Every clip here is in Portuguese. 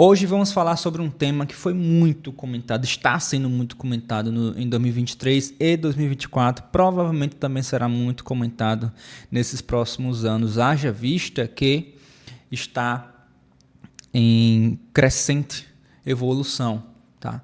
Hoje vamos falar sobre um tema que foi muito comentado, está sendo muito comentado em 2023 e 2024, provavelmente também será muito comentado nesses próximos anos, haja vista que está em crescente evolução, tá?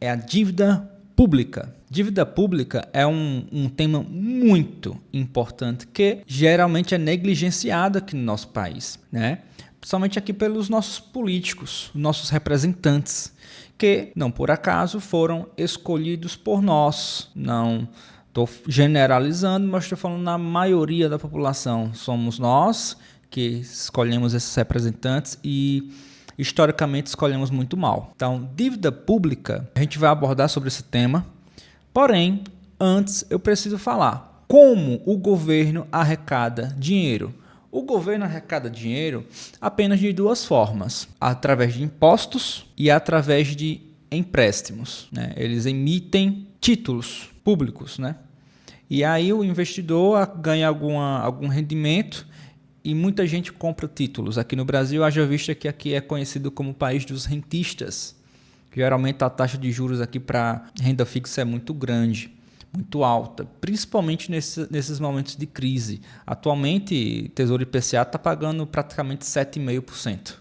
É a dívida pública. Dívida pública é um tema muito importante que geralmente é negligenciado aqui no nosso país, né? Principalmente aqui pelos nossos políticos, nossos representantes, que não por acaso foram escolhidos por nós. Não estou generalizando, mas estou falando na maioria da população. Somos nós que escolhemos esses representantes e historicamente escolhemos muito mal. Então, dívida pública, a gente vai abordar sobre esse tema. Porém, antes eu preciso falar como o governo arrecada dinheiro. O governo arrecada dinheiro apenas de duas formas: através de impostos e através de empréstimos, né? Eles emitem títulos públicos, né? E aí o investidor ganha algum rendimento e muita gente compra títulos. Aqui no Brasil, haja vista que aqui é conhecido como o país dos rentistas. Geralmente a taxa de juros aqui para renda fixa é muito grande, muito alta, principalmente nesses momentos de crise. Atualmente, Tesouro IPCA está pagando praticamente 7,5%.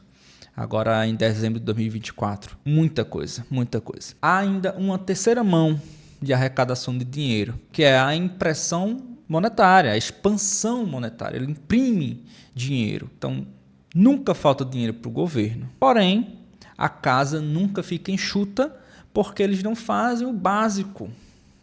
Agora em dezembro de 2024. Muita coisa, muita coisa. Há ainda uma terceira mão de arrecadação de dinheiro, que é a impressão monetária, a expansão monetária. Ele imprime dinheiro. Então, nunca falta dinheiro para o governo. Porém, a casa nunca fica enxuta porque eles não fazem o básico.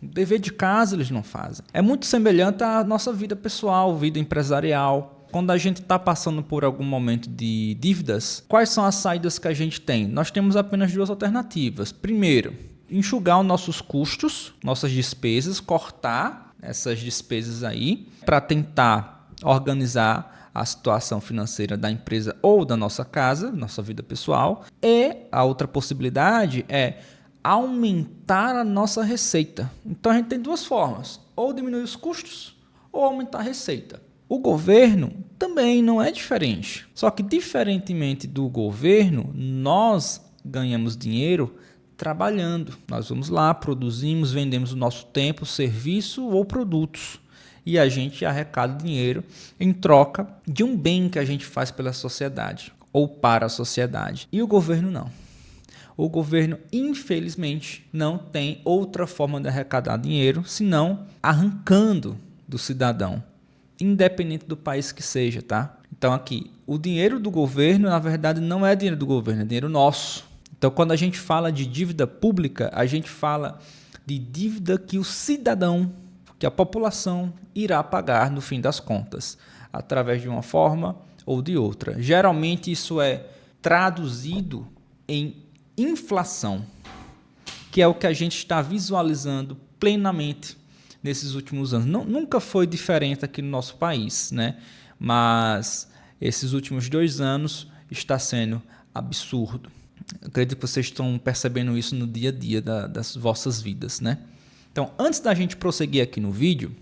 O dever de casa eles não fazem. É muito semelhante à nossa vida pessoal, vida empresarial. Quando a gente está passando por algum momento de dívidas, quais são as saídas que a gente tem? Nós temos apenas duas alternativas. Primeiro, enxugar os nossos custos, nossas despesas, cortar essas despesas aí para tentar organizar a situação financeira da empresa ou da nossa casa, nossa vida pessoal. E a outra possibilidade é aumentar a nossa receita. Então a gente tem duas formas: ou diminuir os custos ou aumentar a receita. O governo também não é diferente. Só que, diferentemente do governo, nós ganhamos dinheiro trabalhando. Nós vamos lá, produzimos, vendemos o nosso tempo, serviço ou produtos. E a gente arrecada dinheiro em troca de um bem que a gente faz pela sociedade ou para a sociedade. E o governo não. O governo, infelizmente, não tem outra forma de arrecadar dinheiro senão arrancando do cidadão, independente do país que seja, tá? Então aqui, o dinheiro do governo, na verdade, não é dinheiro do governo, é dinheiro nosso. Então, quando a gente fala de dívida pública, a gente fala de dívida que o cidadão, que a população irá pagar no fim das contas, através de uma forma ou de outra. Geralmente isso é traduzido em inflação, que é o que a gente está visualizando plenamente nesses últimos anos. Nunca foi diferente aqui no nosso país, né? Mas esses últimos 2 anos está sendo absurdo. Eu acredito que vocês estão percebendo isso no dia a dia das vossas vidas, né? Então, antes da gente prosseguir aqui no vídeo,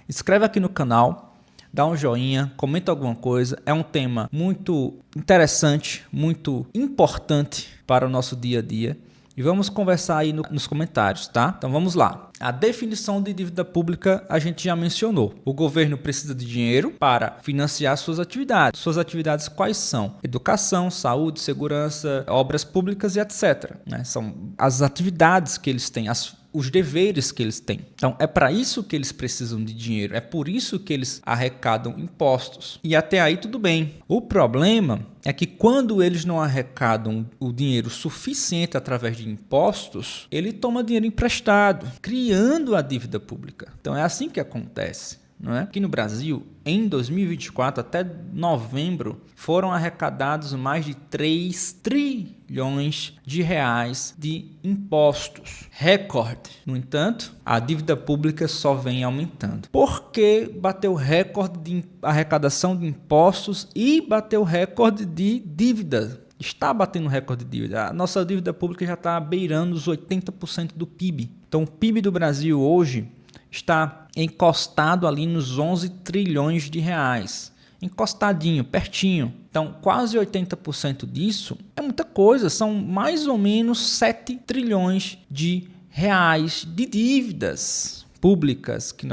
inscreve aqui no canal, dá um joinha, comenta alguma coisa. É um tema muito interessante, muito importante para o nosso dia a dia. E vamos conversar aí nos comentários, tá? Então vamos lá. A definição de dívida pública a gente já mencionou. O governo precisa de dinheiro para financiar suas atividades. Suas atividades quais são? Educação, saúde, segurança, obras públicas e etc. Né? São as atividades que eles têm, os deveres que eles têm. Então, é para isso que eles precisam de dinheiro. É por isso que eles arrecadam impostos. E até aí tudo bem. O problema é que quando eles não arrecadam o dinheiro suficiente através de impostos, ele toma dinheiro emprestado, criando a dívida pública. Então, é assim que acontece. Não é? Aqui no Brasil, em 2024, até novembro, foram arrecadados mais de 3 trilhões de reais de impostos. Recorde. No entanto, a dívida pública só vem aumentando. Por que bateu recorde de arrecadação de impostos e bateu recorde de dívida? Está batendo recorde de dívida. A nossa dívida pública já está beirando os 80% do PIB. Então, o PIB do Brasil hoje está encostado ali nos 11 trilhões de reais. encostadinho, pertinho. Então, quase 80% disso é muita coisa, são mais ou menos 7 trilhões de reais de dívidas públicas que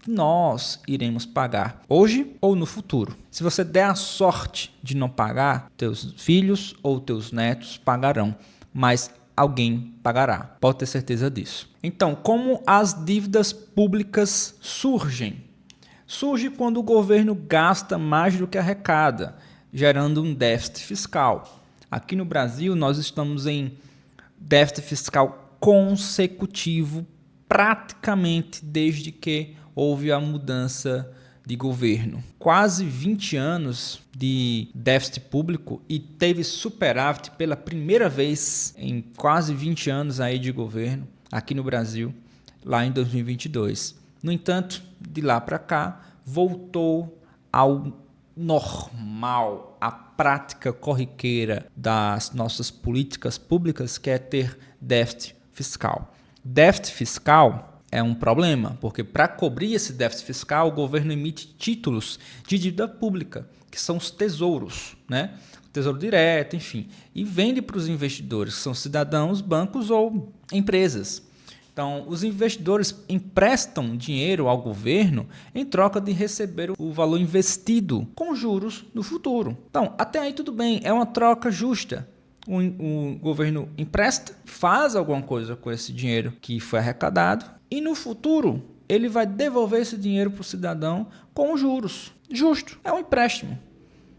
nós iremos pagar hoje ou no futuro. Se você der a sorte de não pagar, teus filhos ou teus netos pagarão, mas alguém pagará, pode ter certeza disso. Então, como as dívidas públicas surgem? Surge quando o governo gasta mais do que arrecada, gerando um déficit fiscal. Aqui no Brasil, nós estamos em déficit fiscal consecutivo praticamente desde que houve a mudança de governo. Quase 20 anos de déficit público e teve superávit pela primeira vez em quase 20 anos aí de governo aqui no Brasil, lá em 2022. No entanto, de lá para cá, voltou ao normal, a prática corriqueira das nossas políticas públicas, que é ter déficit fiscal. Déficit fiscal é um problema, porque para cobrir esse déficit fiscal, o governo emite títulos de dívida pública, que são os tesouros, né? Tesouro direto, enfim, e vende para os investidores, que são cidadãos, bancos ou empresas. Então, os investidores emprestam dinheiro ao governo em troca de receber o valor investido com juros no futuro. Então, até aí tudo bem, é uma troca justa. O governo empresta, faz alguma coisa com esse dinheiro que foi arrecadado e no futuro ele vai devolver esse dinheiro para o cidadão com juros. Justo, é um empréstimo.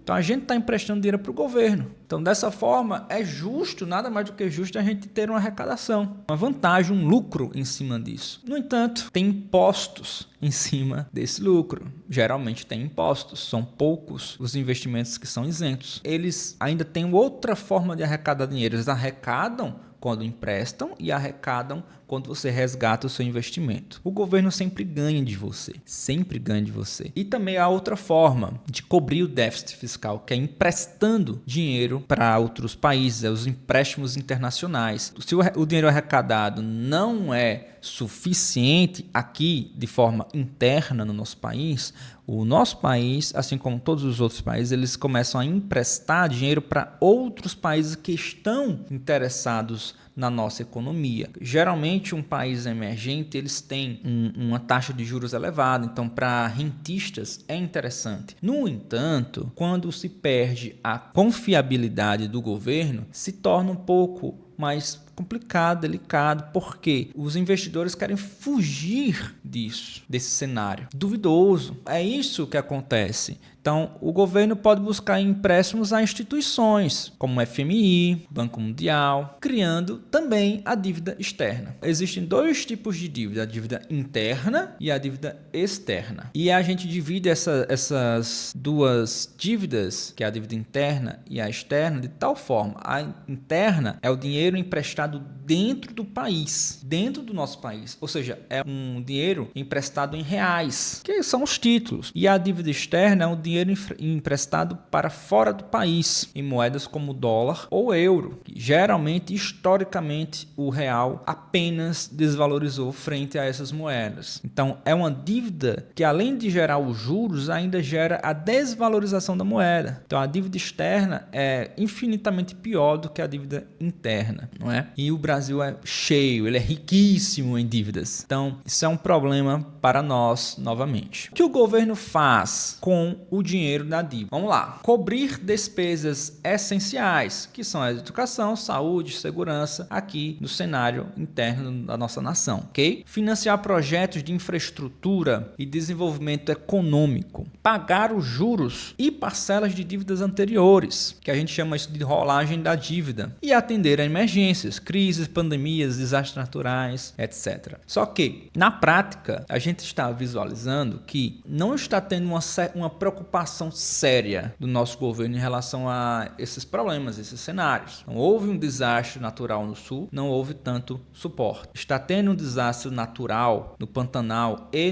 Então a gente está emprestando dinheiro para o governo. Então dessa forma é justo, nada mais do que justo a gente ter uma arrecadação, uma vantagem, um lucro em cima disso. No entanto, tem impostos em cima desse lucro. Geralmente tem impostos, são poucos os investimentos que são isentos. Eles ainda têm outra forma de arrecadar dinheiro. Eles arrecadam quando emprestam e arrecadam quando você resgata o seu investimento. O governo sempre ganha de você, sempre ganha de você. E também há outra forma de cobrir o déficit fiscal, que é emprestando dinheiro para outros países, os empréstimos internacionais. Se o dinheiro arrecadado não é suficiente aqui de forma interna no nosso país, o nosso país, assim como todos os outros países, eles começam a emprestar dinheiro para outros países que estão interessados na nossa economia. Geralmente um país emergente eles têm uma taxa de juros elevada, então para rentistas é interessante. No entanto, quando se perde a confiabilidade do governo, se torna um pouco mais complicado, delicado, porque os investidores querem fugir desse cenário duvidoso. É isso que acontece. Então, o governo pode buscar empréstimos a instituições, como o FMI, Banco Mundial, criando também a dívida externa. Existem dois tipos de dívida, a dívida interna e a dívida externa. E a gente divide essas duas dívidas, que é a dívida interna e a externa, de tal forma. A interna é o dinheiro emprestado dentro do país, dentro do nosso país. Ou seja, é um dinheiro emprestado em reais, que são os títulos. E a dívida externa é um dinheiro emprestado para fora do país, em moedas como dólar ou euro. Geralmente, historicamente, o real apenas desvalorizou frente a essas moedas. Então, é uma dívida que, além de gerar os juros, ainda gera a desvalorização da moeda. Então, a dívida externa é infinitamente pior do que a dívida interna, não é? E o Brasil é cheio, ele é riquíssimo em dívidas. Então, isso é um problema para nós novamente. O que o governo faz com o dinheiro da dívida? Vamos lá. Cobrir despesas essenciais, que são a educação, saúde, segurança, aqui no cenário interno da nossa nação, ok? Financiar projetos de infraestrutura e desenvolvimento econômico. Pagar os juros e parcelas de dívidas anteriores, que a gente chama isso de rolagem da dívida. E atender a emergências, crises, pandemias, desastres naturais, etc. Só que, na prática, a gente está visualizando que não está tendo uma preocupação séria do nosso governo em relação a esses problemas, esses cenários. Não houve um desastre natural no sul, não houve tanto suporte. Está tendo um desastre natural no Pantanal e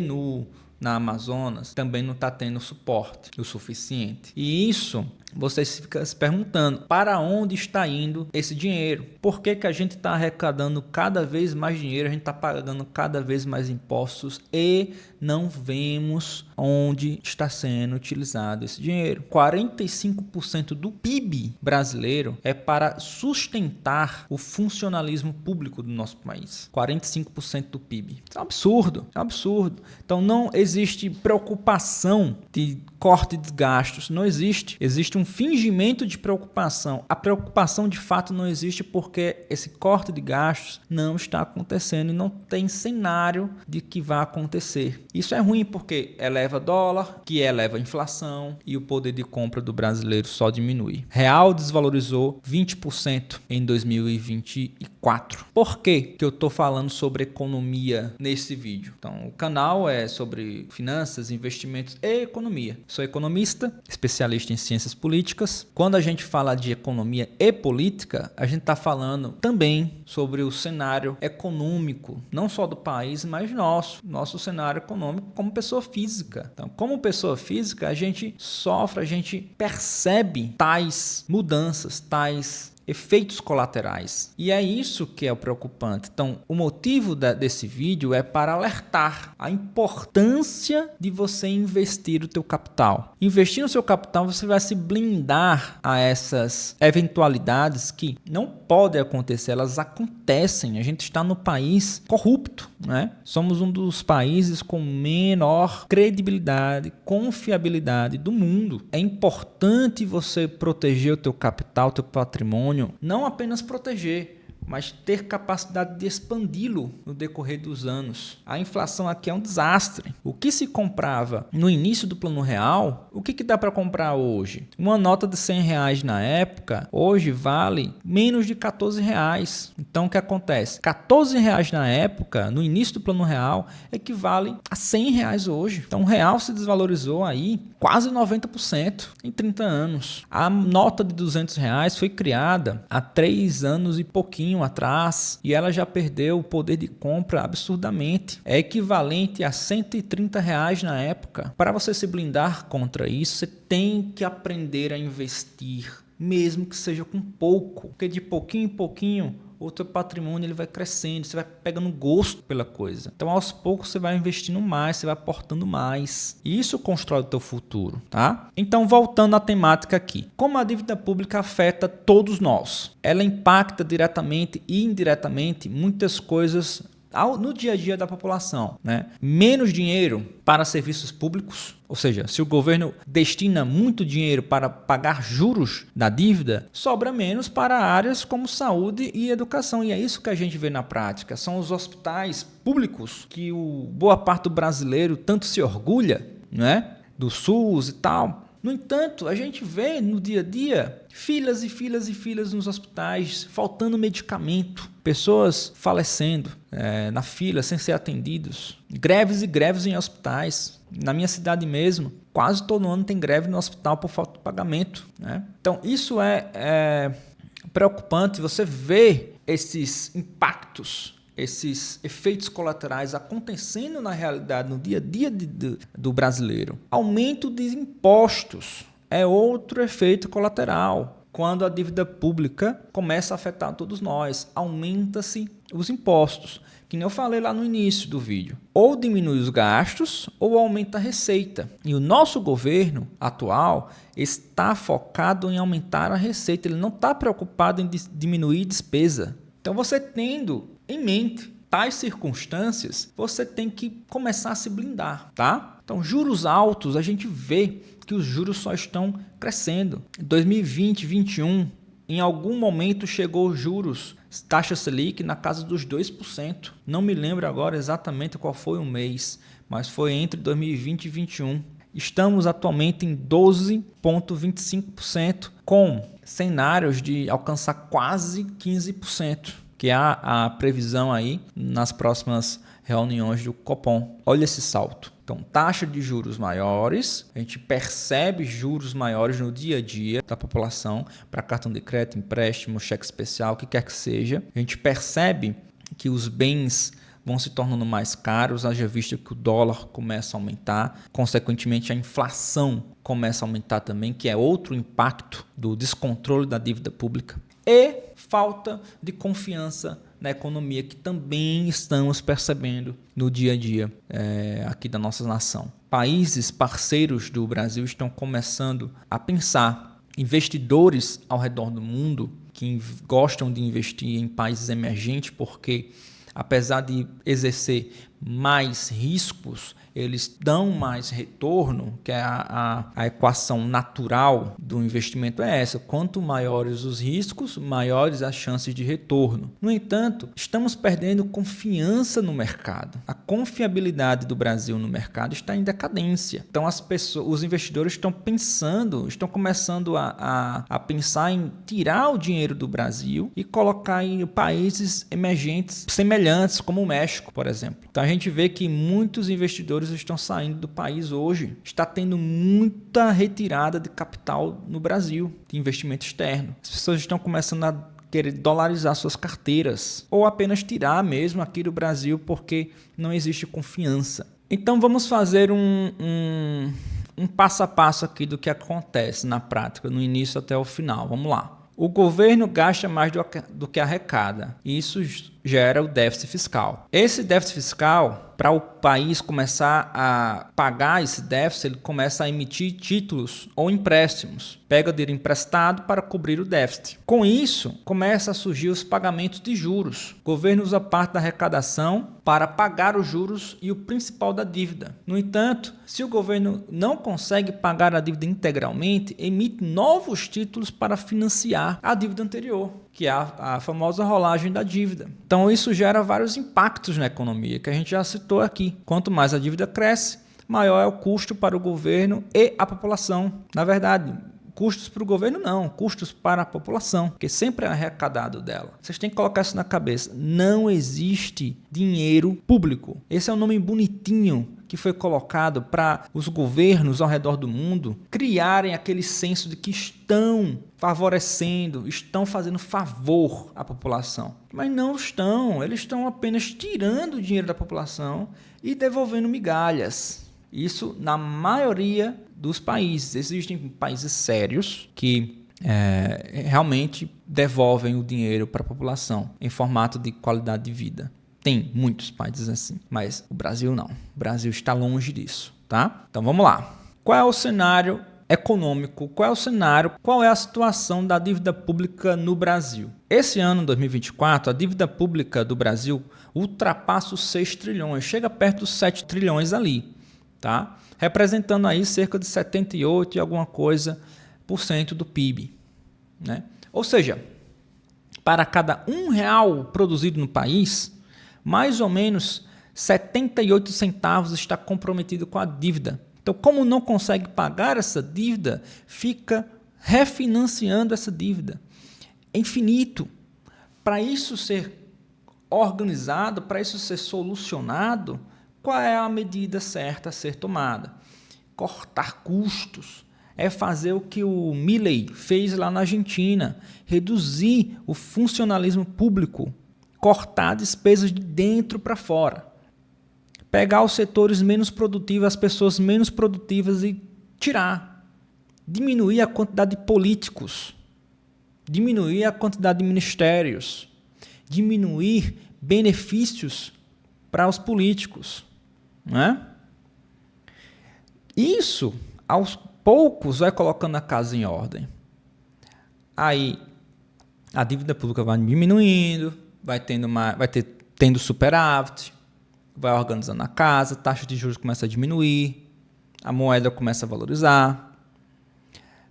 na Amazonas, também não está tendo suporte o suficiente. E isso você fica se perguntando para onde está indo esse dinheiro? Por que a gente está arrecadando cada vez mais dinheiro, a gente está pagando cada vez mais impostos e não vemos onde está sendo utilizado esse dinheiro? 45% do PIB brasileiro é para sustentar o funcionalismo público do nosso país. 45% do PIB. Isso é um absurdo, é um absurdo. Então não existe preocupação de corte de gastos, não existe. Existe um fingimento de preocupação. A preocupação de fato não existe porque esse corte de gastos não está acontecendo e não tem cenário de que vai acontecer. Isso é ruim porque eleva dólar, que eleva a inflação e o poder de compra do brasileiro só diminui. Real desvalorizou 20% em 2024. Por que eu estou falando sobre economia nesse vídeo? Então, o canal é sobre finanças, investimentos e economia. Sou economista, especialista em ciências políticas. Quando a gente fala de economia e política, a gente está falando também sobre o cenário econômico, não só do país, mas nosso cenário econômico como pessoa física. Então, como pessoa física, a gente sofre, a gente percebe tais mudanças, tais efeitos colaterais. E é isso que é o preocupante. Então, o motivo desse vídeo é para alertar a importância de você investir o teu capital. Investir no seu capital, você vai se blindar a essas eventualidades que não podem acontecer, elas acontecem. A gente está no país corrupto, né? Somos um dos países com menor credibilidade, confiabilidade do mundo. É importante você proteger o teu capital, o teu patrimônio, não apenas proteger, mas ter capacidade de expandi-lo no decorrer dos anos. A inflação aqui é um desastre. O que se comprava no início do Plano Real, o que dá para comprar hoje? Uma nota de R$100 na época, hoje vale menos de R$14. Então o que acontece? R$14 na época, no início do Plano Real, equivale a R$100 hoje. Então o real se desvalorizou aí quase 90% em 30 anos. A nota de R$200 foi criada há 3 anos e pouquinho atrás e ela já perdeu o poder de compra absurdamente. É equivalente a R$130 na época. Para você se blindar contra isso, você tem que aprender a investir, mesmo que seja com pouco, porque de pouquinho em pouquinho o teu patrimônio ele vai crescendo, você vai pegando gosto pela coisa. Então, aos poucos, você vai investindo mais, você vai aportando mais. E isso constrói o teu futuro, tá? Então, voltando à temática aqui. Como a dívida pública afeta todos nós? Ela impacta diretamente e indiretamente muitas coisas no dia a dia da população, né? Menos dinheiro para serviços públicos, ou seja, se o governo destina muito dinheiro para pagar juros da dívida, sobra menos para áreas como saúde e educação. E é isso que a gente vê na prática. São os hospitais públicos que boa parte do brasileiro tanto se orgulha, né? Do SUS e tal. No entanto, a gente vê no dia a dia filas e filas e filas nos hospitais, faltando medicamento, pessoas falecendo na fila sem ser atendidos, greves e greves em hospitais. Na minha cidade mesmo, quase todo ano tem greve no hospital por falta de pagamento, né? Então, isso é preocupante. Você vê esses impactos, esses efeitos colaterais acontecendo na realidade, no dia a dia do brasileiro. Aumento de impostos é outro efeito colateral. Quando a dívida pública começa a afetar todos nós, aumenta-se os impostos, que nem eu falei lá no início do vídeo. Ou diminui os gastos ou aumenta a receita. E o nosso governo atual está focado em aumentar a receita, ele não está preocupado em diminuir despesa. Então, você tendo em mente tais circunstâncias, você tem que começar a se blindar, tá? Então, juros altos, a gente vê que os juros só estão crescendo. Em 2020, 2021, em algum momento chegou juros, taxa Selic na casa dos 2%. Não me lembro agora exatamente qual foi o mês, mas foi entre 2020 e 2021. Estamos atualmente em 12,25%, com cenários de alcançar quase 15%. Que há a previsão aí nas próximas reuniões do Copom. Olha esse salto. Então, taxa de juros maiores, a gente percebe juros maiores no dia a dia da população para cartão de crédito, empréstimo, cheque especial, o que quer que seja. A gente percebe que os bens vão se tornando mais caros, haja vista que o dólar começa a aumentar, consequentemente a inflação começa a aumentar também, que é outro impacto do descontrole da dívida pública, e falta de confiança na economia, que também estamos percebendo no dia a dia aqui da nossa nação. Países parceiros do Brasil estão começando a pensar, investidores ao redor do mundo que gostam de investir em países emergentes, porque apesar de exercer mais riscos, eles dão mais retorno, que é a equação natural do investimento é essa. Quanto maiores os riscos, maiores as chances de retorno. No entanto, estamos perdendo confiança no mercado. A confiabilidade do Brasil no mercado está em decadência. Então os investidores estão começando a pensar em tirar o dinheiro do Brasil e colocar em países emergentes semelhantes, como o México, por exemplo. Então a gente vê que muitos investidores estão saindo do país hoje. Está tendo muita retirada de capital no Brasil, de investimento externo. As pessoas estão começando a querer dolarizar suas carteiras ou apenas tirar mesmo aqui do Brasil porque não existe confiança. Então vamos fazer um passo a passo aqui do que acontece na prática, no início até o final. Vamos lá. O governo gasta mais do que arrecada. Isso gera o déficit fiscal. Esse déficit fiscal, para o país começar a pagar esse déficit, ele começa a emitir títulos ou empréstimos. Pega dinheiro emprestado para cobrir o déficit. Com isso, começa a surgir os pagamentos de juros. O governo usa parte da arrecadação para pagar os juros e o principal da dívida. No entanto, se o governo não consegue pagar a dívida integralmente, emite novos títulos para financiar a dívida anterior, que é a famosa rolagem da dívida. Então isso gera vários impactos na economia, que a gente já citou aqui. Quanto mais a dívida cresce, maior é o custo para o governo e a população. Na verdade, custos para o governo não, custos para a população, porque sempre é arrecadado dela. Vocês têm que colocar isso na cabeça. Não existe dinheiro público. Esse é um nome bonitinho que foi colocado para os governos ao redor do mundo criarem aquele senso de que estão favorecendo, estão fazendo favor à população. Mas não estão, eles estão apenas tirando o dinheiro da população e devolvendo migalhas. Isso na maioria dos países. Existem países sérios que realmente devolvem o dinheiro para a população em formato de qualidade de vida. Tem muitos países assim, mas o Brasil não. O Brasil está longe disso, tá? Então vamos lá. Qual é o cenário econômico? Qual é a situação da dívida pública no Brasil? Esse ano, 2024, a dívida pública do Brasil ultrapassa os 6 trilhões, chega perto dos 7 trilhões ali, tá? Representando aí cerca de 78 e alguma coisa por cento do PIB, né? Ou seja, para cada R$1 produzido no país, mais ou menos 78 centavos está comprometido com a dívida. Então, como não consegue pagar essa dívida, fica refinanciando essa dívida. É infinito. Para isso ser organizado, para isso ser solucionado, qual é a medida certa a ser tomada? Cortar custos. É fazer o que o Milei fez lá na Argentina, reduzir o funcionalismo público, cortar despesas de dentro para fora. Pegar os setores menos produtivos, as pessoas menos produtivas e tirar. Diminuir a quantidade de políticos. Diminuir a quantidade de ministérios. Diminuir benefícios para os políticos. Né? Isso, aos poucos, vai colocando a casa em ordem. Aí, a dívida pública vai diminuindo, vai tendo superávit, vai organizando a casa, a taxa de juros começa a diminuir, a moeda começa a valorizar.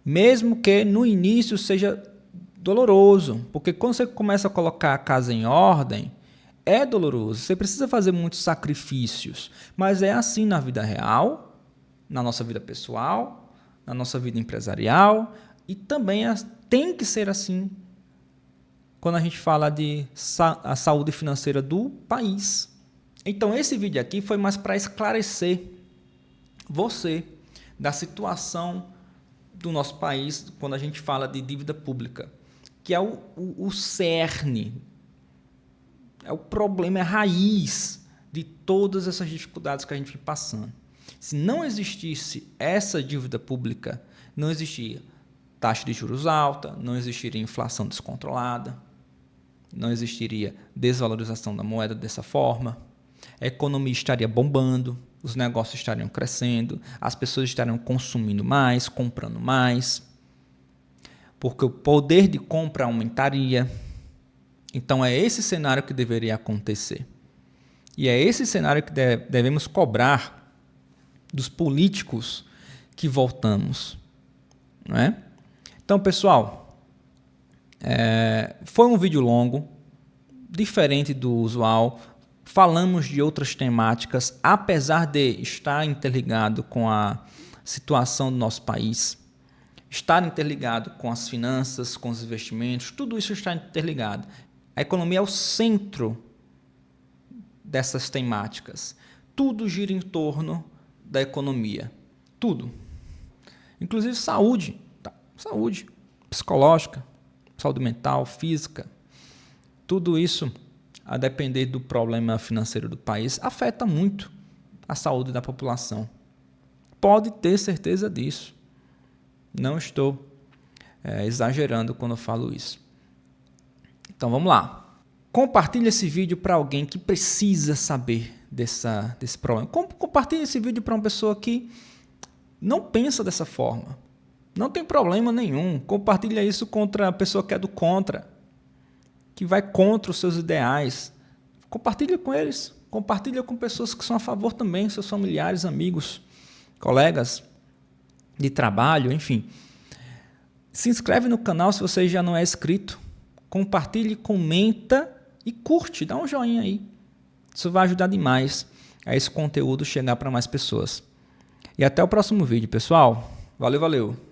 Mesmo que no início seja doloroso, porque quando você começa a colocar a casa em ordem, é doloroso, você precisa fazer muitos sacrifícios, mas é assim na vida real, na nossa vida pessoal, na nossa vida empresarial, e também tem que ser assim quando a gente fala de a saúde financeira do país. Então, esse vídeo aqui foi mais para esclarecer você da situação do nosso país quando a gente fala de dívida pública, que é o cerne, é o problema, é a raiz de todas essas dificuldades que a gente vem passando. Se não existisse essa dívida pública, não existia taxa de juros alta, não existiria inflação descontrolada, não existiria desvalorização da moeda dessa forma, a economia estaria bombando, os negócios estariam crescendo, as pessoas estariam consumindo mais, comprando mais, porque o poder de compra aumentaria. Então é esse cenário que deveria acontecer. E é esse cenário que devemos cobrar dos políticos que voltamos, não é? Então, pessoal, foi um vídeo longo, diferente do usual. Falamos de outras temáticas, apesar de estar interligado com a situação do nosso país, estar interligado com as finanças, com os investimentos, tudo isso está interligado. A economia é o centro dessas temáticas. Tudo gira em torno da economia. Tudo. Inclusive saúde. Saúde psicológica, saúde mental, física. Tudo isso, a depender do problema financeiro do país, afeta muito a saúde da população. Pode ter certeza disso. Não estou exagerando quando eu falo isso. Então vamos lá. Compartilhe esse vídeo para alguém que precisa saber desse problema. Compartilhe esse vídeo para uma pessoa que não pensa dessa forma. Não tem problema nenhum. Compartilhe isso contra a pessoa que é do contra, que vai contra os seus ideais. Compartilhe com eles. Compartilhe com pessoas que são a favor também, seus familiares, amigos, colegas de trabalho, enfim. Se inscreve no canal se você já não é inscrito. Compartilhe, comenta e curte. Dá um joinha aí. Isso vai ajudar demais a esse conteúdo chegar para mais pessoas. E até o próximo vídeo, pessoal. Valeu, valeu.